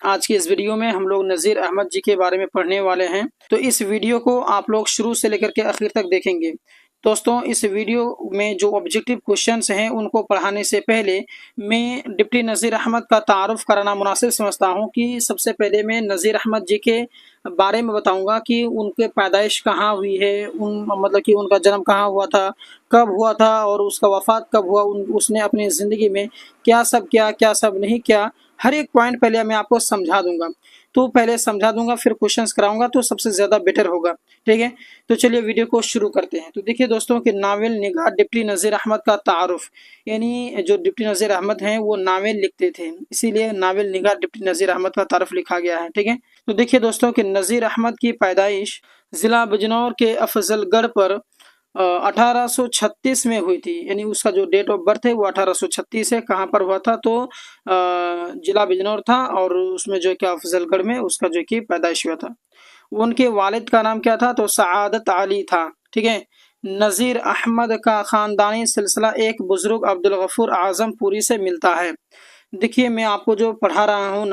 آج کی اس ویڈیو میں ہم لوگ نذیر احمد جی کے بارے میں پڑھنے والے ہیں، تو اس ویڈیو کو آپ لوگ شروع سے لے کر کے آخر تک دیکھیں گے۔ دوستوں، اس ویڈیو میں جو آبجیکٹیو کوشچنس ہیں ان کو پڑھانے سے پہلے میں ڈپٹی نذیر احمد کا تعارف کرانا مناسب سمجھتا ہوں کہ سب سے پہلے میں نذیر احمد جی کے بارے میں بتاؤں گا کہ ان کے پیدائش کہاں ہوئی ہے، مطلب کہ ان کا جنم کہاں ہوا تھا، کب ہوا تھا اور اس کا وفات کب ہوا، اس نے اپنی زندگی میں کیا سب کیا، کیا سب نہیں کیا، ہر ایک پوائنٹ پہلے میں آپ کو سمجھا دوں گا۔ تو پہلے سمجھا دوں گا پھر کوشچنس کراؤں گا تو سب سے زیادہ بیٹر ہوگا، ٹھیک ہے؟ تو چلیے ویڈیو کو شروع کرتے ہیں۔ تو دیکھیے دوستوں کہ ناول نگار ڈپٹی نذیر احمد کا تعارف، یعنی جو ڈپٹی نذیر احمد ہیں وہ ناول لکھتے تھے، اسی لیے ناول نگار ڈپٹی نذیر احمد کا تعارف لکھا گیا ہے، ٹھیک ہے؟ تو دیکھیے دوستوں کہ نذیر احمد کی پیدائش ضلع بجنور کے افضل گڑھ پر 1836 میں ہوئی تھی، یعنی اس کا جو ڈیٹ آف برتھ ہے وہ 1836 ہے۔ کہاں پر ہوا تھا تو ضلع بجنور تھا، اور اس میں جو کہ افضل گڑھ میں اس کا جو کہ پیدائش ہوا تھا۔ ان کے والد کا نام کیا تھا تو سعادت علی تھا، ٹھیک ہے؟ نذیر احمد کا خاندانی سلسلہ ایک بزرگ عبدالغفور اعظم پوری سے ملتا ہے۔ دیکھیے میں آپ کو جو پڑھا رہا ہوں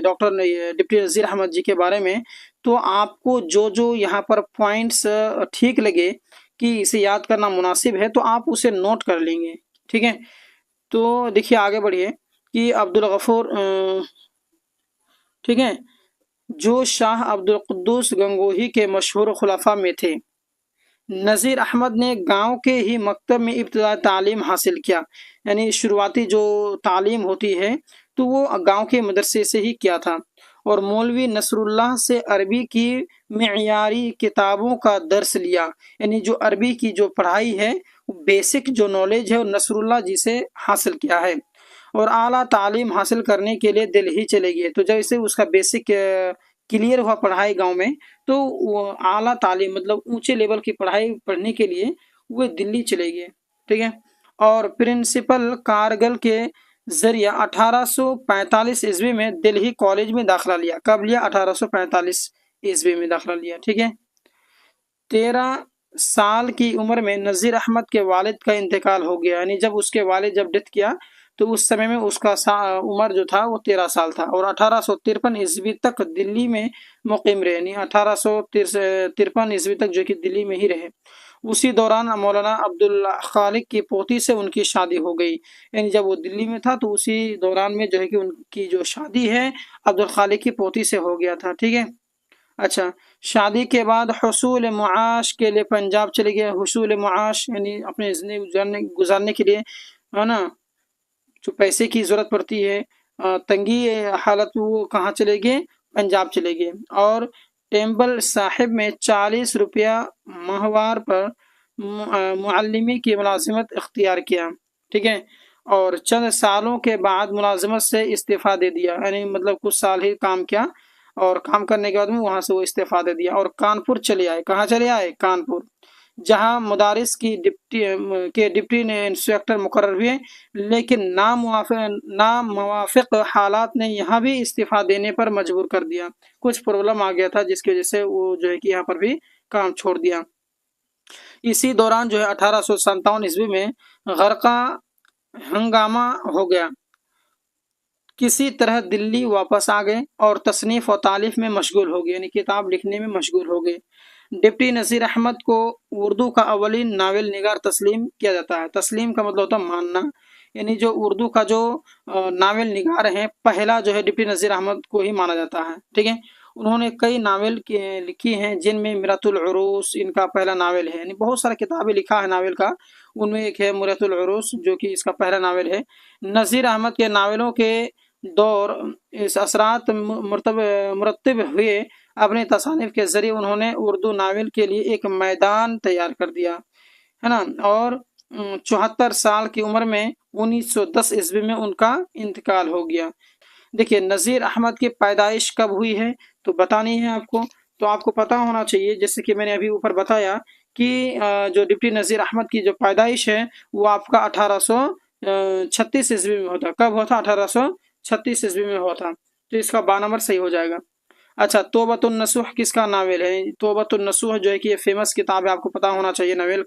ڈاکٹر ڈپٹی نذیر احمد جی کے بارے میں، تو آپ کو جو یہاں پر پوائنٹس ٹھیک لگے کہ اسے یاد کرنا مناسب ہے تو آپ اسے نوٹ کر لیں گے، ٹھیک ہے؟ تو دیکھیے آگے بڑھیے کہ عبدالغفور، ٹھیک ہے، جو شاہ عبدالقدوس گنگوہی کے مشہور خلفاء میں تھے۔ نذیر احمد نے گاؤں کے ہی مکتب میں ابتدائی تعلیم حاصل کیا، یعنی شروعاتی جو تعلیم ہوتی ہے تو وہ گاؤں کے مدرسے سے ہی کیا تھا، اور مولوی نصر اللہ سے عربی کی معیاری کتابوں کا درس لیا، یعنی جو عربی کی جو پڑھائی ہے بیسک جو نالج ہے وہ نصر اللہ جی سے حاصل کیا ہے، اور اعلیٰ تعلیم حاصل کرنے کے لیے دلہی چلے گئے۔ تو جیسے اس کا بیسک کلیئر ہوا پڑھائی گاؤں میں، تو وہ اعلیٰ تعلیم مطلب اونچے لیول کی پڑھائی پڑھنے کے لیے وہ دلی چلے گئے، ٹھیک ہے؟ اور پرنسپل کارگل کے ذریعہ 1845 عیسوی میں دلہی کالج میں داخلہ لیا۔ کب لیا؟ 1845 عیسوی میں داخلہ لیا، ٹھیک ہے؟ 13 سال کی عمر میں نذیر احمد کے والد کا انتقال ہو گیا، یعنی جب اس کے والد جب ڈیتھ کیا تو اس سمے میں اس کا عمر جو تھا وہ 13 سال تھا، اور 1853 عیسوی تک دلی میں مقیم رہے، یعنی 1853 عیسوی تک جو کہ دلی میں ہی رہے۔ اسی دوران مولانا عبدالخالق کی پوتی سے ان کی شادی ہو گئی، یعنی جب وہ دلی میں تھا تو اسی دوران میں جو ہے کہ ان کی جو شادی ہے عبدالخالق کی پوتی سے ہو گیا تھا، ٹھیک ہے؟ اچھا، شادی کے بعد حصول معاش کے لیے پنجاب چلے گئے۔ حصول معاش یعنی اپنے زندگی گزارنے کے لیے، ہے نا، جو پیسے کی ضرورت پڑتی ہے، تنگی حالت، وہ کہاں چلے گئے؟ پنجاب چلے گئے، اور ٹیمبل صاحب میں 40 روپیہ ماہوار پر معلمی کی ملازمت اختیار کیا، ٹھیک ہے؟ اور چند سالوں کے بعد ملازمت سے استعفیٰ دے دیا، یعنی مطلب کچھ سال ہی کام کیا، اور کام کرنے کے بعد میں وہاں سے وہ استعفیٰ دے دیا، اور کانپور چلے آئے۔ کہاں چلے آئے؟ کانپور، جہاں مدارس کی ڈپٹی انسپکٹر مقرر ہوئے، لیکن ناموافق حالات نے یہاں بھی استعفیٰ دینے پر مجبور کر دیا۔ کچھ پرابلم آ گیا تھا جس کی وجہ سے وہ جو ہے کہ یہاں پر بھی کام چھوڑ دیا۔ اسی دوران جو ہے 1857 عیسوی میں غرقہ ہنگامہ ہو گیا، کسی طرح دلی واپس آ گئے اور تصنیف و تالیف میں مشغول ہو گئے، یعنی کتاب لکھنے میں مشغول ہو گئے۔ ڈپٹی نذیر احمد کو اردو کا اولین ناول نگار تسلیم کیا جاتا ہے۔ تسلیم کا مطلب ہوتا ہے ماننا، یعنی جو اردو کا جو ناول نگار ہے پہلا جو ہے ڈپٹی نذیر احمد کو ہی مانا جاتا ہے، ٹھیک ہے؟ انہوں نے کئی ناول لکھی ہیں، جن میں مرۃ العروس ان کا پہلا ناول ہے، یعنی بہت سارا کتابیں لکھا ہے ناول کا، ان میں ایک ہے مرۃ العروس جو کہ اس کا پہلا ناول ہے۔ نذیر احمد کے ناولوں کے دور اس اثرات مرتب ہوئے، اپنے تصانیف کے ذریعے انہوں نے اردو ناول کے لیے ایک میدان تیار کر دیا، ہے نا، اور 74 سال کی عمر میں 1910 عیسوی میں ان کا انتقال ہو گیا۔ دیکھیے نذیر احمد کی پیدائش کب ہوئی ہے تو بتانی ہے آپ کو، تو آپ کو پتہ ہونا چاہیے، جیسے کہ میں نے ابھی اوپر بتایا کہ جو ڈپٹی نذیر احمد کی جو پیدائش ہے وہ آپ کا 1836 عیسوی میں ہوتا۔ کب ہوا تھا؟ 1836 عیسوی میں ہوا تھا، تو اس کا 92 نمبر صحیح ہو جائے گا۔ अच्छा, तौबतुन नसूह किसका नावल है? तौबतुन नसूह जो है कि ये फेमस किताब है, आपको पता होना चाहिए नावल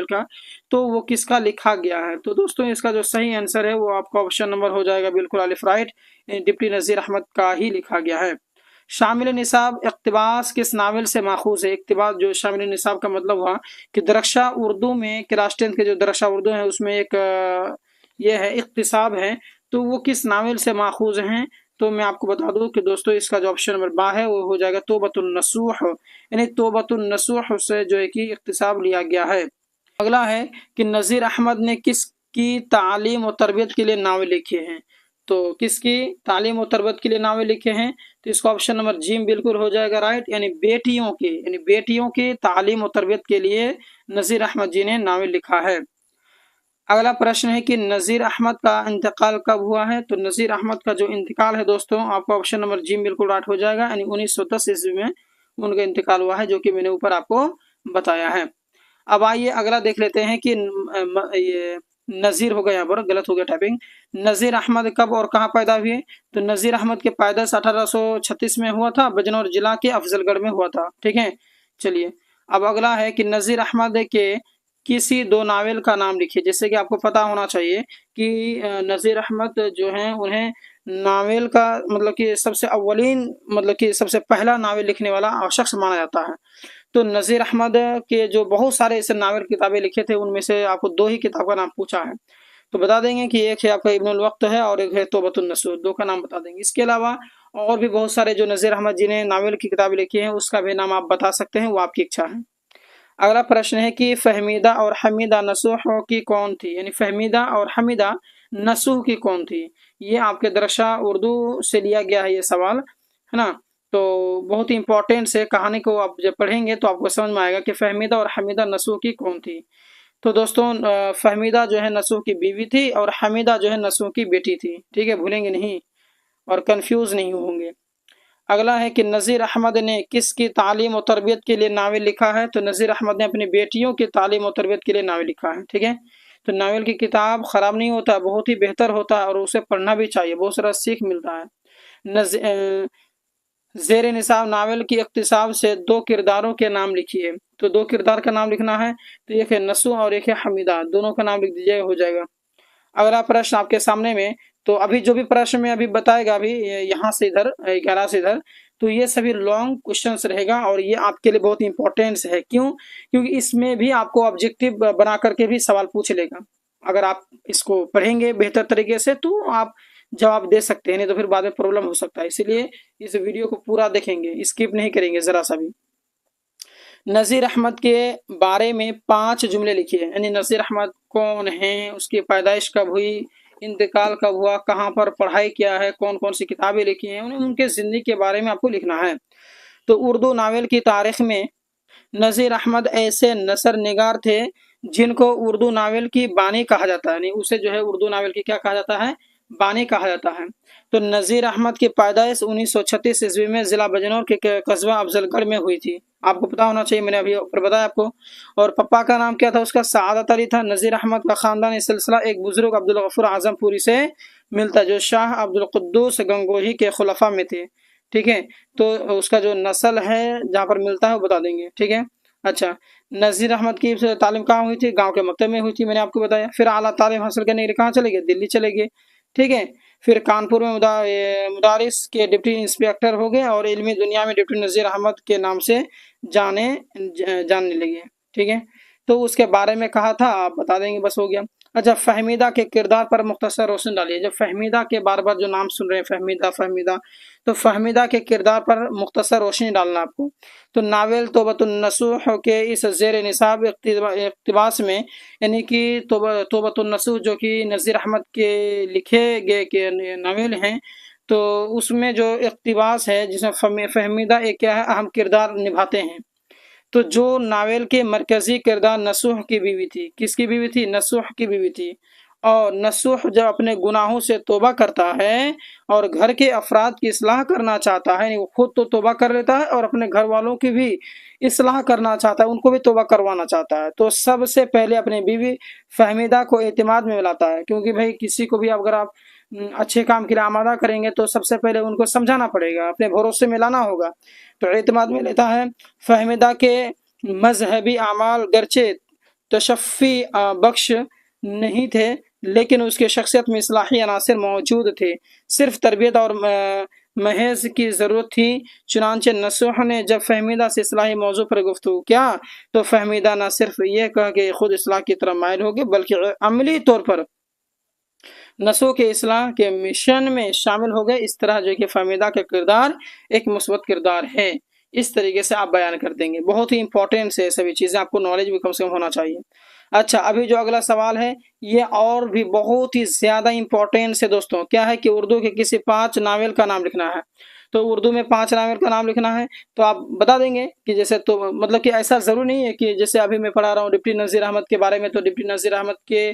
का। तो वो किसका लिखा गया है? तो दोस्तों इसका जो सही आंसर है वो आपका ऑप्शन नंबर हो जाएगा बिल्कुल अलिफ राइट, डिप्टी नज़ीर अहमद का ही लिखा गया है। शामिल निसाब इक़्तिबास किस नावल से माखूज है? इक़्तिबास जो शामिल निसाब का मतलब हुआ कि दरख्शा उर्दू में क्लास 10 के जो दरख्शा उर्दू है उसमें एक ये है इक़्तिसाब है, तो वो किस नावल से माखूज हैं? तो मैं आपको बता दूं कि दोस्तों इसका जो ऑप्शन नंबर बा है वो हो जाएगा तौबतुन नसूह, यानी तौबतुन नसूह से जो है कि इक़्तिसाब लिया गया है। अगला है कि नज़ीर अहमद ने किसकी तालीम और तरबियत के लिए नावल लिखे हैं? तो किसकी तालीम और तरबियत के लिए नावल लिखे हैं? तो इसका ऑप्शन नंबर जी बिल्कुल हो जाएगा राइट, यानी बेटियों की तालीम और तरबियत के लिए नज़ीर अहमद जी ने नावल लिखा है। अगला प्रश्न है कि नज़ीर अहमद का इंतकाल कब हुआ है? तो नज़ीर अहमद का जो इंतकाल है दोस्तों आपका ऑप्शन नंबर जी बिल्कुल राइट हो जाएगा, यानी 1910 ईस्वी में उनका इंतकाल हुआ है, जो कि मैंने ऊपर आपको बताया है। अब आइए अगला देख लेते हैं कि ये नज़ीर हो गया, यहाँ पर गलत हो गया टाइपिंग। नज़ीर अहमद कब और कहाँ पैदा हुए? तो नज़ीर अहमद के पैदाइश 1836 में हुआ था, बिजनौर जिला के अफजलगढ़ में हुआ था। ठीक है, चलिए अब अगला है कि नज़ीर अहमद के किसी दो नावल का नाम लिखिए। जैसे कि आपको पता होना चाहिए कि नज़ीर अहमद जो हैं उन्हें नावल का मतलब कि सबसे अव्वलीन मतलब कि सबसे पहला नावल लिखने वाला शख्स माना जाता है। तो नज़ीर अहमद के जो बहुत सारे ऐसे नावल किताबें लिखे थे उनमें से आपको दो ही किताब का नाम पूछा है, तो बता देंगे कि एक है आपका इब्नुल वक्त है और एक है तौबतुन नसूह, दो का नाम बता देंगे। इसके अलावा और भी बहुत सारे जो नज़ीर अहमद जी ने नावल की किताबें लिखी हैं उसका भी नाम आप बता सकते हैं, वो आपकी इच्छा है। अगला प्रश्न है कि फहमीदा और हमीदा नसूह की कौन थी? यानी फहमीदा और हमीदा नसूह की कौन थी? ये आपके दरसा उर्दू से लिया गया है ये सवाल, है ना। तो बहुत ही इंपॉर्टेंट से कहानी को आप जब पढ़ेंगे तो आपको समझ में आएगा कि फहमीदा और हमीदा नसूह की कौन थी। तो दोस्तों फहमीदा जो है नसूह की बीवी थी और हमीदा जो है नसूह की बेटी थी। ठीक है, भूलेंगे नहीं और कंफ्यूज नहीं होंगे। अगला है कि नज़ीर अहमद ने किसकी तालीम और तरबियत के लिए नावल लिखा है? तो नज़ीर अहमद ने अपनी बेटियों की तालीम और तरबियत के लिए नावल लिखा है। ठीक है, तो नावल की किताब ख़राब नहीं होता, बहुत ही बेहतर होता है और उसे पढ़ना भी चाहिए, बहुत सारा सीख मिलता है। ज़ेर निसाब नावल की इख्तिसाब से दो किरदारों के नाम लिखिए। तो दो किरदार का नाम लिखना है, तो एक है नसूह और एक है हमीदा, दोनों का नाम लिख दीजिएगा, हो जाएगा। अगला प्रश्न आपके सामने में, तो अभी जो भी प्रश्न में अभी बताएगा अभी यहाँ से इधर 11 से इधर, तो ये सभी लॉन्ग क्वेश्चंस रहेगा और ये आपके लिए बहुत इंपॉर्टेंस है। क्यों? क्योंकि इसमें भी आपको ऑब्जेक्टिव बना करके भी सवाल पूछ लेगा। अगर आप इसको पढ़ेंगे बेहतर तरीके से तो आप जवाब दे सकते हैं, नहीं तो फिर बाद में प्रॉब्लम हो सकता है। इसीलिए इस वीडियो को पूरा देखेंगे, स्किप नहीं करेंगे जरा सा भी। नज़ीर अहमद के बारे में 5 जुमले लिखिए, यानी नज़ीर अहमद कौन हैं, उसकी पैदाइश कब हुई, इंतकाल कब हुआ, कहाँ पर पढ़ाई किया है, कौन कौन सी किताबें लिखी हैं, उनके ज़िंदगी के बारे में आपको लिखना है। तो उर्दू नावल की तारीख में नज़ीर अहमद ऐसे नसर निगार थे जिनको उर्दू नावल की बानी कहा जाता है, यानी उसे जो है उर्दू नावल की क्या कहा जाता है, बानी कहा जाता है। तो नज़ीर अहमद की पैदाइश 1936 ईस्वी में ज़िला बिजनौर के कस्बा अफजलगढ़ में हुई थी, आपको पता होना चाहिए, मैंने अभी ऊपर बताया आपको। और पप्पा का नाम क्या था? उसका सआदत अली था। नज़ीर अहमद का ख़ानदानी सिलसिला एक बुजुर्ग अब्दुल गफूर आज़मपुरी से मिलता है जो शाह अब्दुल कुद्दूस गंगोही के खुलफा में थे। ठीक है, तो उसका जो नस्ल है जहाँ पर मिलता है वो बता देंगे। ठीक है, अच्छा, नज़ीर अहमद की तालीम कहाँ हुई थी? गांव के मकतब में हुई थी, मैंने आपको बताया। फिर आला तालीम हासिल करने के लिए कहाँ चले गए? दिल्ली चले गए। ठीक है, फिर कानपुर में मुदारिस के डिप्टी इंस्पेक्टर हो गए और इल्मी दुनिया में डिप्टी नज़ीर अहमद के नाम से जानने लगे। ठीक है, तो उसके बारे में कहा था, आप बता देंगे, बस हो गया। अच्छा, फहमीदा के किरदार पर मुख्तसर रोशनी डालिए। जब फहमीदा के बार बार जो नाम सुन रहे हैं फहमीदा, तो फहमीदा के किरदार पर मुख्तसर रोशनी डालना आपको। तो नावल तौबतुन नसूह के इस ज़ेर निसाब इक़्तिबास में, यानी कि तौबतुन नसूह जो कि नज़ीर अहमद के लिखे गए के नावल हैं, तो उसमें जो इक़्तिबास है जिसमें फहमीदा एक क्या है अहम किरदार निभाते हैं। तो जो नावल के मरकजी किरदार नसूह की बीवी थी, किसकी बीवी थी? नसूह की बीवी थी। और नसूह जब अपने गुनाहों से तौबा करता है और घर के अफराद की इस्लाह करना चाहता है, वो खुद तो तौबा कर लेता है और अपने घर वालों की भी इस्लाह करना चाहता है, उनको भी तौबा करवाना चाहता है, तो सबसे पहले अपनी बीवी फहमीदा को एतमाद में मिलाता है। क्योंकि भाई किसी को भी अगर आप अच्छे काम के लिए आमादा करेंगे तो सबसे पहले उनको समझाना पड़ेगा, अपने भरोसे में लाना होगा। तो एतमाद में लेता है फहमिदा के मजहबी अमाल गर्चे तशफ़ी बख्श नहीं थे, लेकिन उसके शख्सियत में इस्लाही अनासर मौजूद थे। सिर्फ तरबियत और महज की ज़रूरत थी। चुनांचे नसूह ने जब फहमीदा से इस्लाही मौजू पर गुफ्तगू किया तो फहमीदा न सिर्फ ये कहा कि खुद इस्लाह की तरफ माइल हो गए, बल्कि अमली तौर पर नसों के इस्लाह के मिशन में शामिल हो गए। इस तरह जो कि फहमीदा का किरदार एक मुस्बत किरदार है, इस तरीके से आप बयान कर देंगे। बहुत ही इंपॉर्टेंट से सभी चीज़ें, आपको नॉलेज भी कम से कम होना चाहिए। अच्छा, अभी जो अगला सवाल है ये और भी बहुत ही ज़्यादा इंपॉर्टेंट से दोस्तों। क्या है कि उर्दू के किसी 5 नावल का नाम लिखना है। तो उर्दू में 5 नावल का नाम लिखना है तो आप बता देंगे कि जैसे, तो मतलब कि ऐसा ज़रूर नहीं है कि जैसे अभी मैं पढ़ा रहा हूँ डिप्टी नज़ीर अहमद के बारे में, तो डिप्टी नज़ीर अहमद के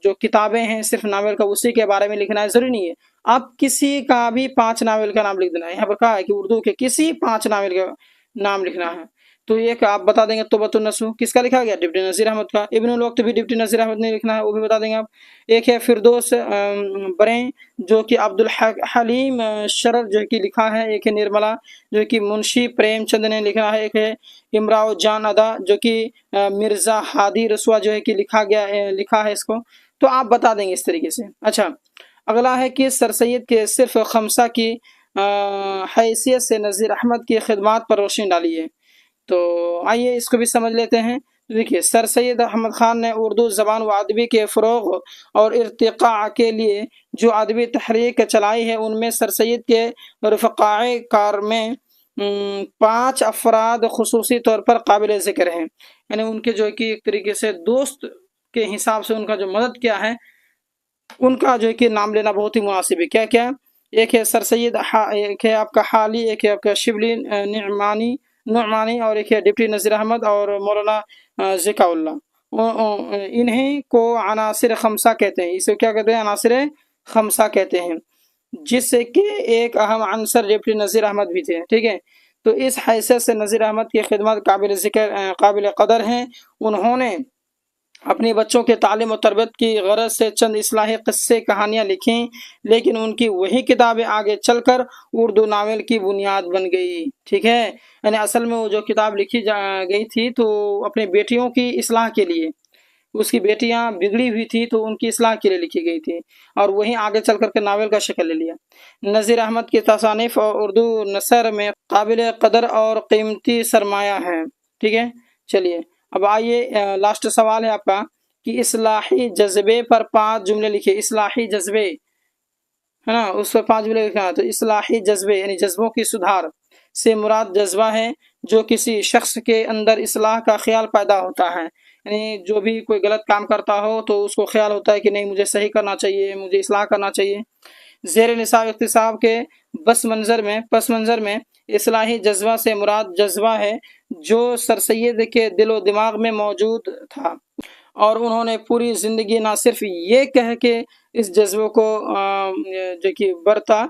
जो किताबें हैं सिर्फ नावल का उसी के बारे में लिखना है, ज़रूरी नहीं है। आप किसी का भी 5 नावल का नाम लिख देना है। यहाँ पर कहा है कि उर्दू के किसी 5 नावल का नाम लिखना है। तो एक आप बता देंगे तौबतुन नसूह किसका लिखा गया, डिप्टी नज़ीर अहमद का। इब्नुल वक्त भी डिप्टी नज़ीर अहमद ने लिखना है, वो भी बता देंगे आप। एक है फिरदौस बरें जो कि अब्दुल हलीम शरर जो कि लिखा है। एक है निर्मला जो कि मुंशी प्रेमचंद ने लिखा है। एक है इमराव जान अदा जो कि मिर्ज़ा हादी रसुआ जो है कि लिखा है इसको। तो आप बता देंगे इस तरीके से। अच्छा, अगला है कि सर सैयद के सिर्फ खमसा की हैसियत से नज़ीर अहमद की खिदमात पर रोशनी डाली है। तो आइए इसको भी समझ लेते हैं। देखिए, सर सैयद अहमद ख़ान ने उर्दू ज़बान व अदबी के फ़रोग़ और इर्तिक़ा के लिए जो अदबी तहरीक चलाई है, उनमें सर सैयद के रफ़क़ाए कार में 5 अफराद ख़ुसूसी तौर पर काबिल ज़िक्र हैं। यानी उनके जो कि एक तरीके से दोस्त के हिसाब से उनका जो मदद किया है, उनका जो है कि नाम लेना बहुत ही मुनासिब है। क्या क्या? एक है सर सैयद, एक है आपका हाली, एक है आपका शिबली नुमानी और एक है डिप्टी नज़ीर अहमद और मौलाना ज़िकाउल्लाह। इन्हीं को अनासिर खमसा कहते हैं। इसे क्या कहते हैं? अनासिर खमसा कहते हैं, जिससे कि एक अहम अंसर डिप्टी नज़ीर अहमद भी थे। ठीक है, तो इस हैसियत से नज़ीर अहमद की खिदमत काबिल ज़िक्र काबिल कदर हैं। उन्होंने अपने बच्चों के तालीम और तरबियत की गरज से चंद इस्लाही क़स्से कहानियाँ लिखीं, लेकिन उनकी वही किताबें आगे चलकर उर्दू नावल की बुनियाद बन गई। ठीक है, यानी असल में वो जो किताब लिखी गई थी तो अपनी बेटियों की इस्लाह के लिए, उसकी बेटियां बिगड़ी हुई थी तो उनकी इस्लाह के लिए लिखी गई थी, और वही आगे चल कर के नावल का शक्ल ले लिया। नज़ीर अहमद की तसानीफ़ और उर्दू नसर में काबिल कदर और कीमती सरमाया है। ठीक है, चलिए अब आइए लास्ट सवाल है आपका कि इस्लाही जज्बे पर 5 जुमले लिखिए। इस्लाही जज्बे है ना, उस पर 5 जुमले लिखना है। तो इस्लाही जज्बे यानी जज्बों की सुधार से मुराद जज्बा है जो किसी शख्स के अंदर इस्लाह का ख्याल पैदा होता है। यानी जो भी कोई गलत काम करता हो तो उसको ख्याल होता है कि नहीं, मुझे सही करना चाहिए, मुझे इस्लाह करना चाहिए। ज़ेर निसाब इख्तिसाब के पस मंज़र में इस्लाही जज्बा से मुराद जज्बा है जो सर सैयद के दिलो दिमाग में मौजूद था, और उन्होंने पूरी ज़िंदगी ना सिर्फ ये कह के इस जज्बे को जो कि बरता,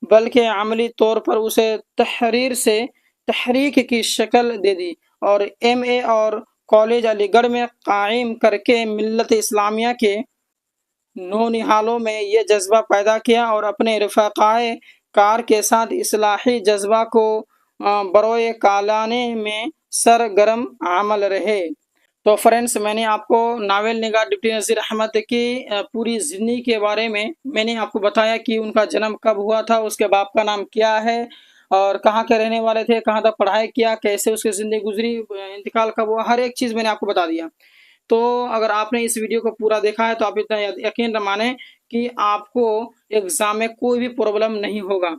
बल्कि अमली तौर पर उसे तहरीक की शक्ल दे दी, और MA और कॉलेज अलीगढ़ में कायम करके मिल्लत इस्लामिया के नौनिहालों में ये जज्बा पैदा किया, और अपने रफ़क़ाए कार के साथ इस्लाही जज्बा को बरोए कालाने में सरगर्म अमल रहे। तो फ्रेंड्स, मैंने आपको नावल निगार डिप्टी नज़ीर अहमद की पूरी ज़िंदगी के बारे में मैंने आपको बताया कि उनका जन्म कब हुआ था, उसके बाप का नाम क्या है, और कहाँ के रहने वाले थे, कहाँ तक पढ़ाई किया, कैसे उसकी ज़िंदगी गुजरी, इंतकाल कब हुआ, हर एक चीज़ मैंने आपको बता दिया। तो अगर आपने इस वीडियो को पूरा देखा है तो आप इतना यकीन माने कि आपको एग्ज़ाम में कोई भी प्रॉब्लम नहीं होगा।